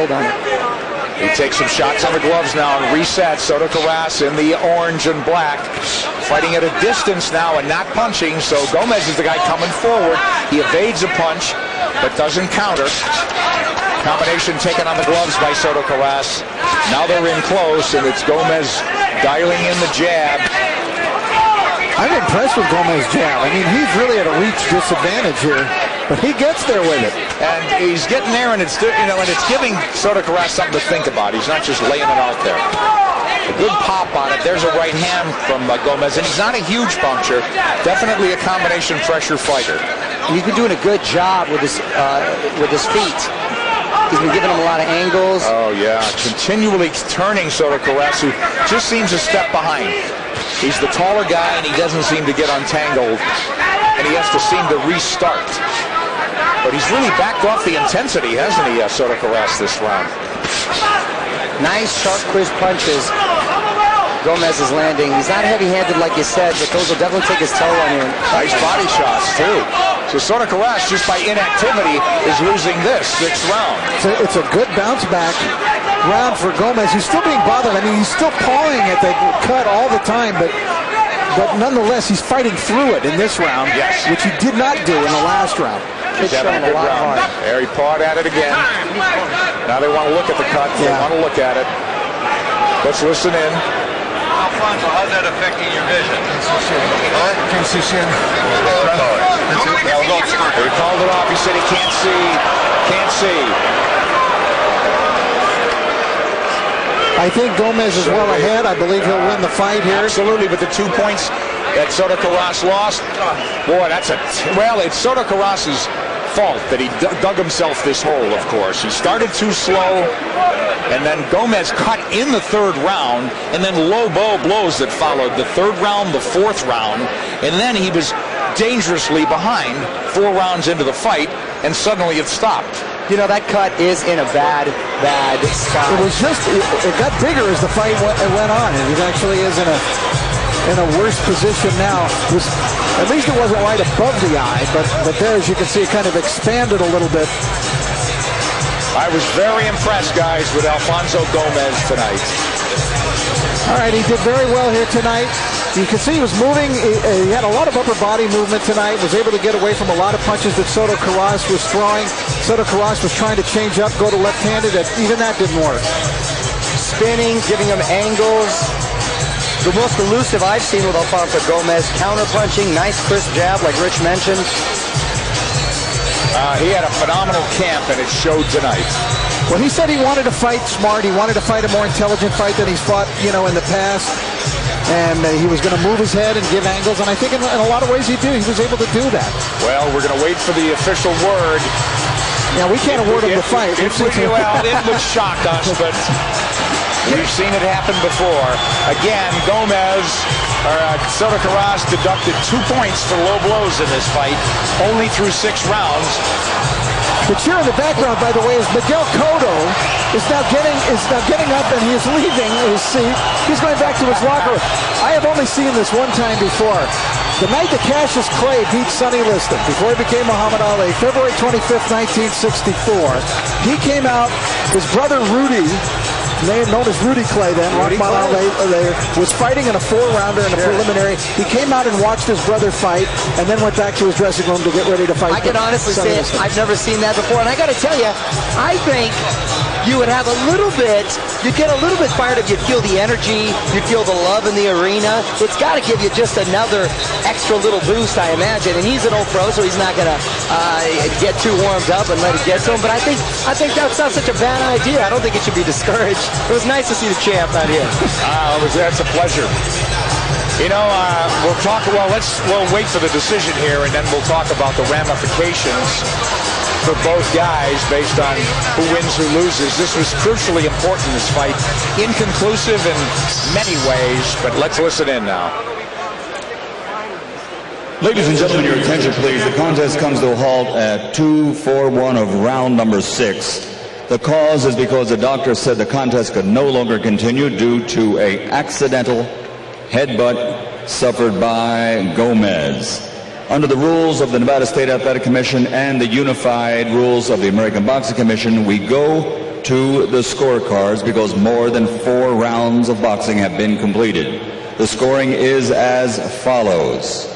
build on it. He takes some shots on the gloves now and resets. Soto Karass in the orange and black, fighting at a distance now and not punching. So Gomez is the guy coming forward. He evades a punch, but doesn't counter. Combination taken on the gloves by Soto Karass. Now they're in close, and it's Gomez dialing in the jab. I'm impressed with Gomez's jab. I mean, he's really at a reach disadvantage here, but he gets there with it. And he's getting there, and it's giving Soto Karass something to think about. He's not just laying it out there. A good pop on it. There's a right hand from Gomez, and he's not a huge puncher. Definitely a combination pressure fighter. He's been doing a good job with his feet. He's been giving him a lot of angles. Oh, yeah. Continually turning Soto Karass, who just seems a step behind. He's the taller guy, and he doesn't seem to get untangled, and he has to seem to restart. But he's really backed off the intensity, hasn't he, Soto Karass, this round? Nice, sharp, crisp punches. Gomez is landing. He's not heavy-handed like you said, but those will definitely take his toll on him. Nice body shots, too. So Soto Karass, just by inactivity, is losing this 6th round. It's a good bounce-back round for Gomez. He's still being bothered. I mean, he's still pawing at the cut all the time, but nonetheless, he's fighting through it in this round, yes, which he did not do in the last round. He's having a good round. There he pawed at it again. Now they want to look at the cut. They want to look at it. Let's listen in. Alfonso, how's that affecting your vision? Can't see shit. He called it off. He said he can't see. Can't see. I think Gomez is well ahead. I believe he'll win the fight here. Absolutely, but the 2 points that Soto Karass lost, boy, it's Soto Karass's fault that he dug himself this hole, of course. He started too slow, and then Gomez cut in the 3rd round, and then low blows that followed the 3rd round, the 4th round, and then he was dangerously behind 4 rounds into the fight, and suddenly it stopped. You know, that cut is in a bad spot. It got bigger as the fight went on, and it actually is in a worse position now. At least it wasn't right above the eye, but there, as you can see, it kind of expanded a little bit. I was very impressed, guys, with Alfonso Gomez tonight. All right, he did very well here tonight. You can see he was moving. He had a lot of upper body movement tonight, was able to get away from a lot of punches that Soto Karass was throwing. Soto Karass was trying to change up, go to left-handed, and even that didn't work. Spinning, giving him angles. The most elusive I've seen with Alfonso Gomez. Counter-punching, nice crisp jab like Rich mentioned. He had a phenomenal camp, and it showed tonight. Well, he said he wanted to fight smart. He wanted to fight a more intelligent fight than he's fought, in the past. And he was going to move his head and give angles. And I think in a lot of ways he was able to do that. Well, we're going to wait for the official word. Yeah, we can't award him the fight. It would shock us, but we've seen it happen before. Again, Soto Karass deducted 2 points for low blows in this fight, only through 6 rounds. The cheer in the background, by the way, is Miguel Cotto is now getting up, and he is leaving his seat. He's going back to his locker room. I have only seen this one time before. The night that Cassius Clay beat Sonny Liston, before he became Muhammad Ali, February 25th, 1964, he came out, his brother Rudy, known as Rudy Clay then, was fighting in a 4-rounder in a preliminary. He came out and watched his brother fight, and then went back to his dressing room to get ready to fight. I can honestly say I've never seen that before, and I got to tell you, I think you would have you'd get a little bit fired up. You'd feel the energy, you'd feel the love in the arena. It's got to give you just another extra little boost, I imagine. And he's an old pro, so he's not going to get too warmed up and let it get to him. But I think that's not such a bad idea. I don't think it should be discouraged. It was nice to see the champ out here. That's a pleasure. We'll wait for the decision here, and then we'll talk about the ramifications for both guys based on who wins, who loses. This was crucially important, this fight. Inconclusive in many ways, but let's listen in now. Ladies and gentlemen, your attention please. The contest comes to a halt at 2-4-1 of round number 6. The cause is because the doctor said the contest could no longer continue due to an accidental headbutt suffered by Gomez. Under the rules of the Nevada State Athletic Commission and the unified rules of the American Boxing Commission, we go to the scorecards because more than 4 rounds of boxing have been completed. The scoring is as follows.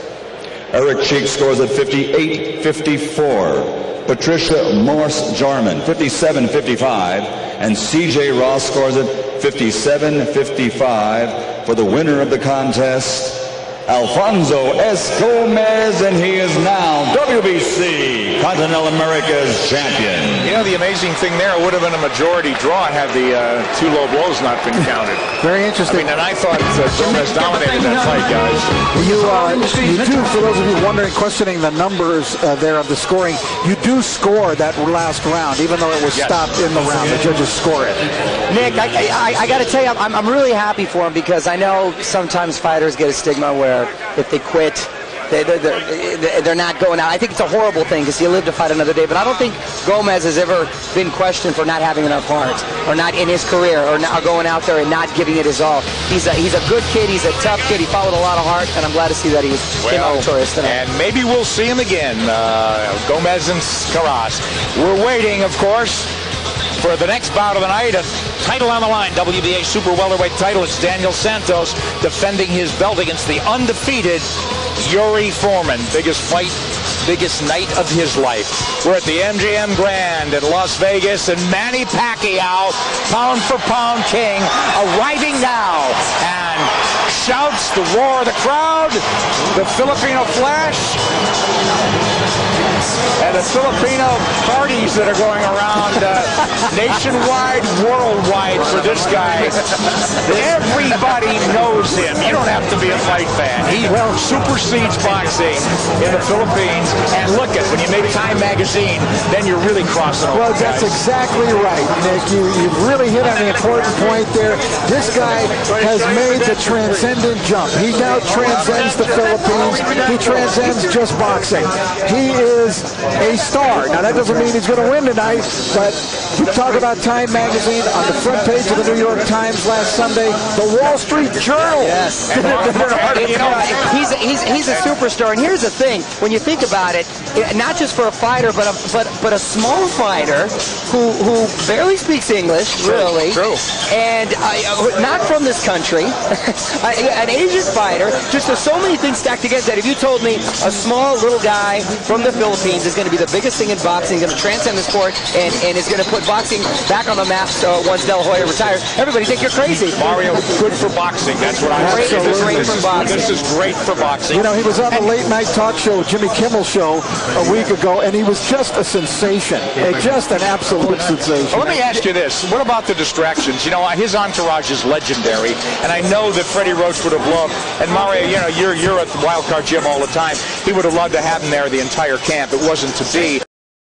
Eric Cheek scores at 58-54. Patricia Morse-Jarman, 57-55. And C.J. Ross scores at 57-55 for the winner of the contest, Alfonso S. Gomez, and he is now WBC Continental America's champion. You know, the amazing thing there, it would have been a majority draw had the 2 low blows not been counted. Very interesting. I mean, and I thought Gomez dominated that fight, guys. You do, for those of you wondering, questioning the numbers there of the scoring, you do score that last round, even though it was stopped in the round. The judges score it. Nick, I got to tell you, I'm really happy for him because I know sometimes fighters get a stigma where if they quit, they're not going out. I think it's a horrible thing because you live to fight another day, but I don't think Gomez has ever been questioned for not having enough heart or not in his career or not going out there and not giving it his all. He's a good kid. He's a tough kid. He followed a lot of heart, and I'm glad to see that he came out victorious tonight. And maybe we'll see him again, Gomez and Caras. We're waiting, of course, for the next bout of the night. A title on the line, WBA Super Welterweight title. It's Daniel Santos defending his belt against the undefeated Yuri Foreman. Biggest fight, biggest night of his life. We're at the MGM Grand in Las Vegas, and Manny Pacquiao, pound for pound king, arriving now, and shouts the roar of the crowd, the Filipino flash, and the Filipino parties that are going around nationwide, worldwide for this guy. Everybody knows him. You don't have to be a fight fan. He supersedes boxing in the Philippines. And look at, when you make Time Magazine, then you're really crossing over. Well, that's exactly right, Nick. You've really hit on the important point there. This guy has made the transcendent jump. He now transcends the Philippines. He transcends just boxing. He is a star. Now, that doesn't mean he's going to win tonight, but you talk about Time Magazine on the front page of the New York Times last Sunday, the Wall Street Journal. Yes. He's a superstar. And here's the thing. When you think about it, not just for a fighter, but a small fighter who barely speaks English, really. True. And not from this country. An Asian fighter. Just there's so many things stacked against that. If you told me a small little guy from the Philippines is going to be the biggest thing in boxing, going to transcend the sport, and is going to put boxing back on the map once De La Hoya retires, everybody think you're crazy. Mario, good for boxing. That's what I'm saying. This is great for boxing. You know, he was on the late night talk show, Jimmy Kimmel show, a week ago, and he was just a sensation. Just an absolute sensation. Well, let me ask you this. What about the distractions? You know, his entourage is legendary, and I know that Freddie Roach would have loved, and Mario, you know, you're at the Wildcard Gym all the time. He would have loved to have him there the entire camp. It wasn't to be.